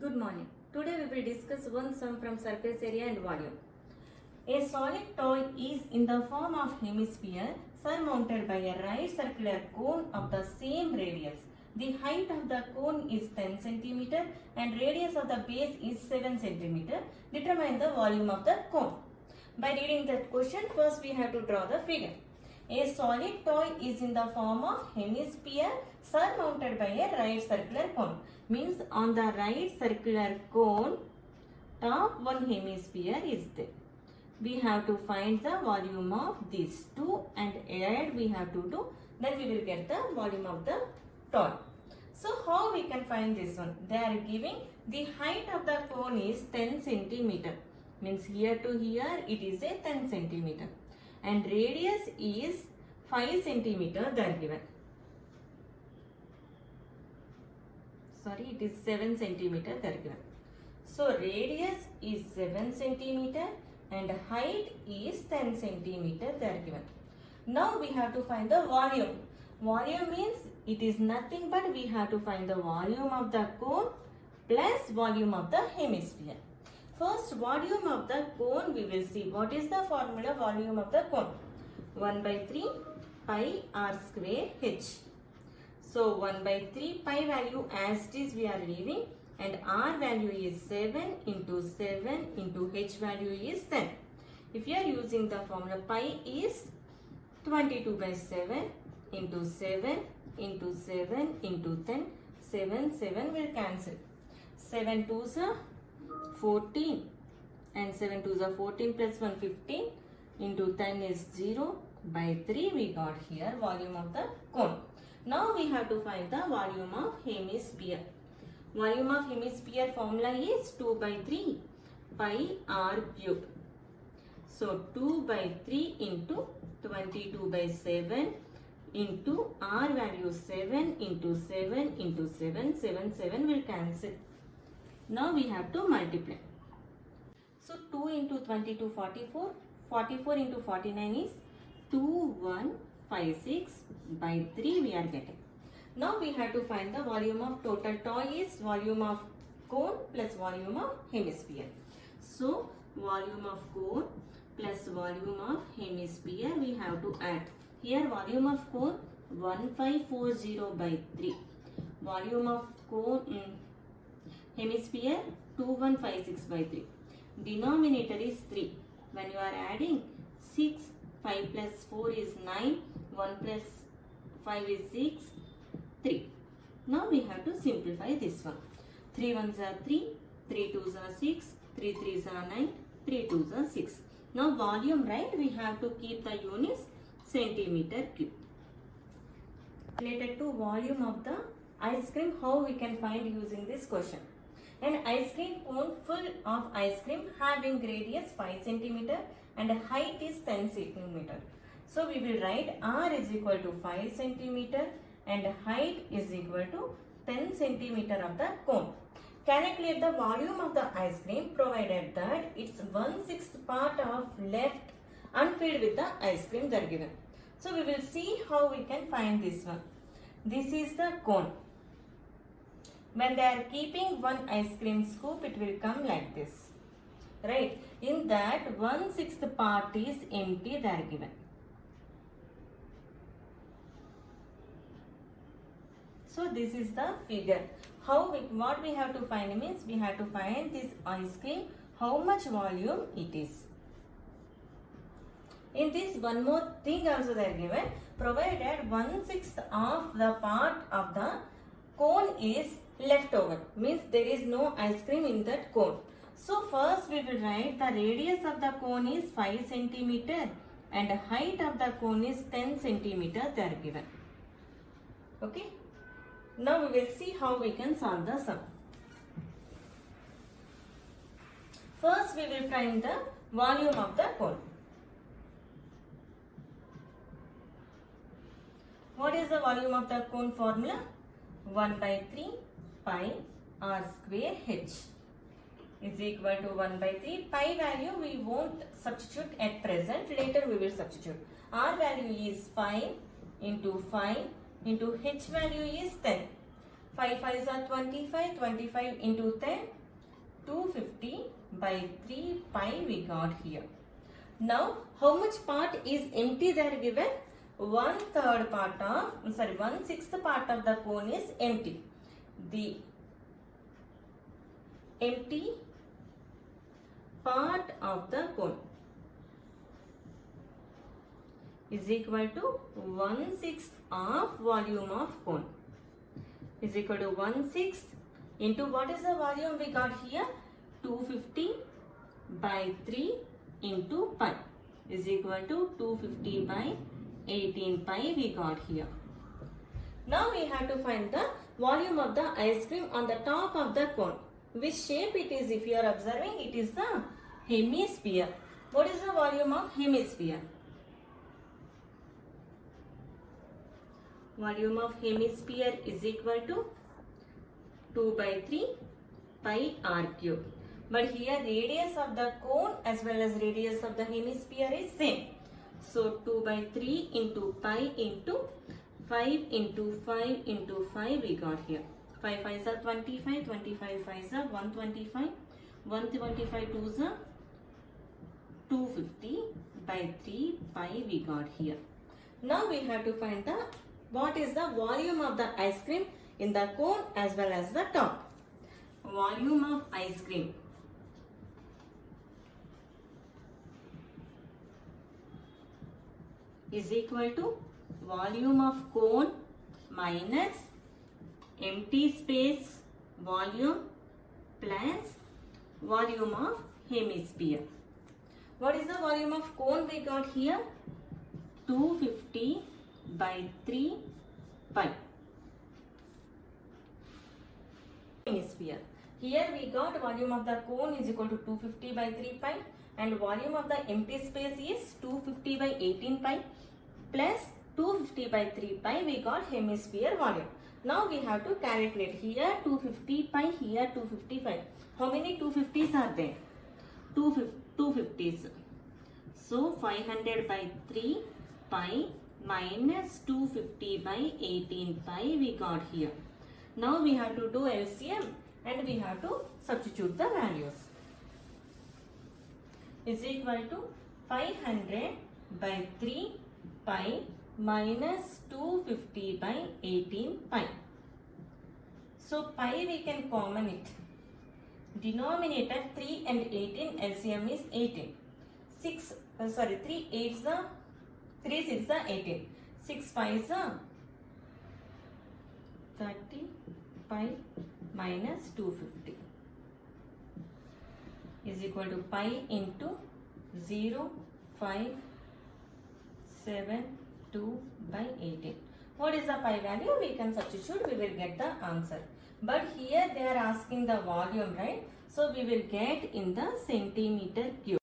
Good morning. Today we will discuss one sum from surface area and volume. A solid toy is in the form of hemisphere surmounted by a right circular cone of the same radius. The height of the cone is 10 cm and radius of the base is 7 cm. Determine the volume of the cone. By reading that question, first we have to draw the figure. A solid toy is in the form of hemisphere surmounted by a right circular cone. Means on the right circular cone, top one hemisphere is there. We have to find the volume of these two and add we have to do. Then we will get the volume of the toy. So how we can find this one? They are giving the height of the cone is 10 centimeter. Means here to here it is a 10 centimeter. And radius is 5 centimeter they are given. Sorry, it is 7 centimeter they are given. So radius is 7 centimeter and height is 10 centimeter they are given. Now we have to find the volume. Volume means it is nothing but we have to find the volume of the cone plus volume of the hemisphere. First, volume of the cone we will see. What is the formula volume of the cone? 1 by 3 pi r square h. So 1 by 3 pi value as it is we are leaving and r value is 7 into 7 into h value is 10. If you are using the formula, pi is 22 by 7 into 7 into 7 into 10. 7 will cancel. 7 2s are 14 and 7 2s are 14 plus 1 15 into 10 is 0 by 3 we got here volume of the cone. Now we have to find the volume of hemisphere. Volume of hemisphere formula is 2 by 3 pi r cube. So 2 by 3 into 22 by 7 into r value 7 into 7 into 7. 7 will cancel. Now we have to multiply. So 2 into 22 44. 44 into 49 is 2156 by 3 we are getting. Now we have to find the volume of total toy is volume of cone plus volume of hemisphere. So volume of cone plus volume of hemisphere we have to add. Here volume of cone 1540 by 3. Volume of cone hemisphere 2156 by 3. Denominator is 3. When you are adding 6, 5 plus 4 is 9, 1 plus 5 is 6, 3. Now we have to simplify this one. 3 1s are 3, 3 2s are 6, 3 3s are 9, 3 2s are 6. Now volume, right, we have to keep the units centimeter cube. Related to volume of the ice cream, how we can find using this question. An ice cream cone full of ice cream having radius 5 cm and height is 10 cm. So we will write r is equal to 5 cm and height is equal to 10 cm of the cone. Calculate the volume of the ice cream provided that its 1/6 part of left unfilled with the ice cream they are given. So we will see how we can find this one. This is the cone. When they are keeping one ice cream scoop, it will come like this. Right? In that 1/6 part is empty they are given. So this is the figure. What we have to find means we have to find this ice cream, how much volume it is. In this one more thing also they are given, provided 1/6 of the part of the cone is left over, means there is no ice cream in that cone. So first we will write the radius of the cone is 5 cm and the height of the cone is 10 cm they are given. Okay. Now we will see how we can solve the sum. First we will find the volume of the cone. What is the volume of the cone formula? 1 by 3 pi r square h is equal to 1 by 3. Pi value we won't substitute at present. Later we will substitute. R value is 5 into 5 into h value is 10. 5 5s are 25. 25 into 10. 250 by 3 pi we got here. Now, how much part is empty there given? 1/6 part of the cone is empty. The empty part of the cone is equal to 1/6 of volume of cone is equal to 1/6 into what is the volume we got here? 250 by 3 into pi is equal to 250 by 18 pi we got here. Now we have to find the volume of the ice cream on the top of the cone. Which shape it is? If you are observing, it is the hemisphere. What is the volume of hemisphere? Volume of hemisphere is equal to 2 by 3 pi r cube. But here radius of the cone as well as radius of the hemisphere is same. So 2 by 3 into pi into 5 into 5 into 5 we got here. 5 5s are 25, 25 5s are 125, 125 2s are 250 by 3 pi we got here. Now we have to find the what is the volume of the ice cream in the cone as well as the top. Volume of ice cream is equal to volume of cone minus empty space volume plus volume of hemisphere. What is the volume of cone we got here? 250 by 3 pi. Hemisphere. Here we got volume of the cone is equal to 250 by 3 pi and volume of the empty space is 250 by 18 pi plus 250 by 3 pi we got hemisphere volume. Now we have to calculate here 250 pi, here 255. How many 250s are there? 250s. So 500 by 3 pi minus 250 by 18 pi we got here. Now we have to do LCM and we have to substitute the values. Is equal to 500 by 3 pi minus 250 by 18 pi. So pi we can common it. Denominator 3 and 18 LCM is 18. 3 8s are 3 6 are 18. 6 5s are 30 pi minus 250 is equal to pi into 0 5 7 2 by 18. What is the pi value? We can substitute, we will get the answer. But here they are asking the volume, right? So we will get in the centimeter cube.